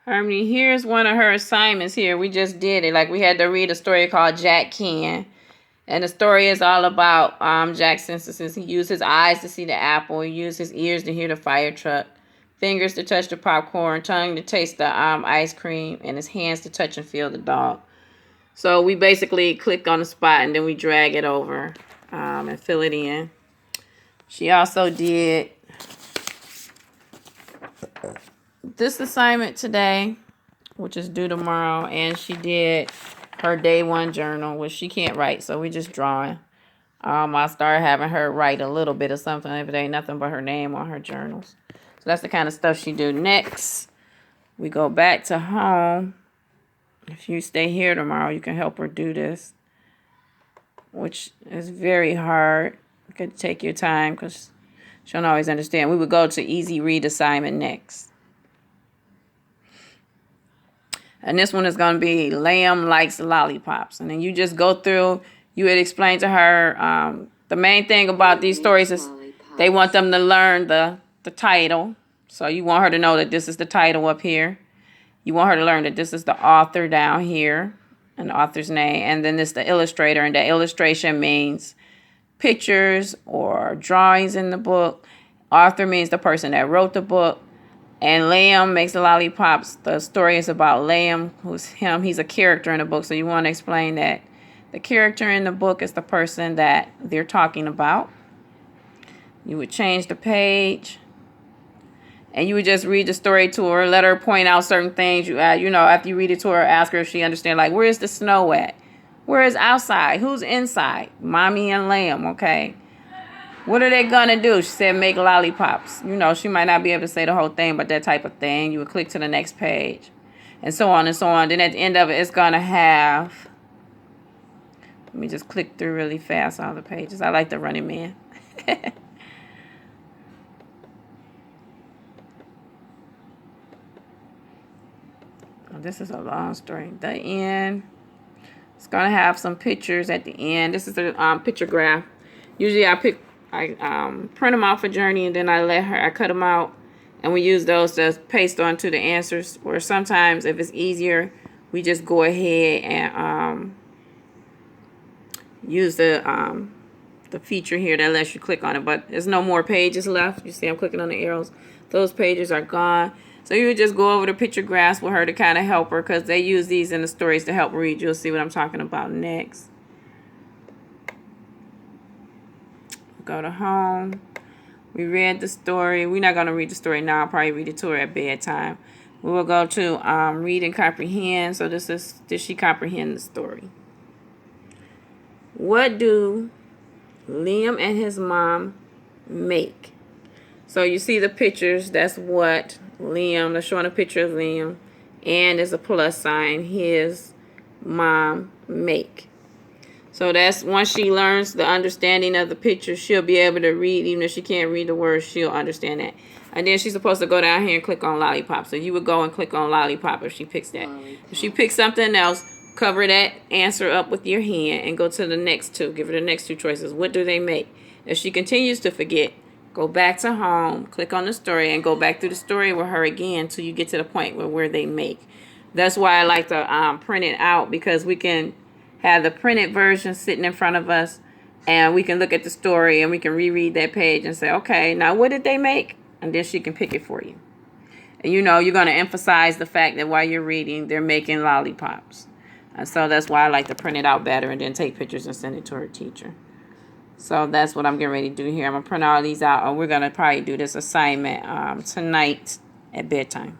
Harmony, here's one of her assignments here. We just did it. Like, we had to read a story called Jack Can. And the story is all about Jack's senses. He used his eyes to see the apple. He used his ears to hear the fire truck. Fingers to touch the popcorn. Tongue to taste the ice cream. And his hands to touch and feel the dog. So we basically click on the spot and then we drag it over and fill it in. She also did this assignment today, which is due tomorrow, and she did her day one journal, which she can't write, so we just drawing. I started having her write a little bit of something if it ain't nothing but her name on her journals. So that's the kind of stuff she do. Next, we go back to home. If you stay here tomorrow, you can help her do this, which is very hard. You could take your time because she don't always understand. We would go to easy read assignment next. And this one is going to be Lamb Likes Lollipops. And then you just go through, you would explain to her, the main thing about these stories is they want them to learn the title. So you want her to know that this is the title up here. You want her to learn that this is the author down here, and the author's name. And then this is the illustrator, and the illustration means pictures or drawings in the book. Author means the person that wrote the book. And Lamb Makes the Lollipops. The story is about Lamb, who's him. He's a character in the book. So you want to explain that the character in the book is the person that they're talking about. You would change the page. And you would just read the story to her. Let her point out certain things. After you read it to her, ask her if she understands. Like, where is the snow at? Where is outside? Who's inside? Mommy and Lamb, okay? What are they going to do? She said, make lollipops. She might not be able to say the whole thing, but that type of thing. You would click to the next page. And so on and so on. Then at the end of it, it's going to have... Let me just click through really fast all the pages. I like the Running Man. Oh, this is a long story. The end. It's going to have some pictures at the end. This is the picture graph. Usually I print them off a Journey, and then I cut them out, and we use those to paste onto the answers. Or sometimes, if it's easier, we just go ahead and use the feature here that lets you click on it. But there's no more pages left. You see, I'm clicking on the arrows. Those pages are gone. So you would just go over the picture graphs with her to kind of help her, because they use these in the stories to help read. You'll see what I'm talking about next. Go to home. We read the story. We're not going to read the story now. I'll probably read it to her at bedtime. We will go to read and comprehend. So did she comprehend the story? What do Liam and his mom make? So you see the pictures. That's what Liam, they're showing a picture of Liam. And there's a plus sign. His mom make. So that's once she learns the understanding of the picture, she'll be able to read. Even if she can't read the words, she'll understand that. And then she's supposed to go down here and click on lollipop. So you would go and click on lollipop if she picks that. Lollipop. If she picks something else, cover that answer up with your hand and go to the next two. Give her the next two choices. What do they make? If she continues to forget, go back to home, click on the story, and go back through the story with her again until you get to the point where they make. That's why I like to print it out, because we can have the printed version sitting in front of us, and we can look at the story and we can reread that page and say, okay, now what did they make? And then she can pick it for you. And you're going to emphasize the fact that while you're reading, they're making lollipops. And so that's why I like to print it out better and then take pictures and send it to her teacher. So that's what I'm getting ready to do here. I'm going to print all these out, and we're going to probably do this assignment tonight at bedtime.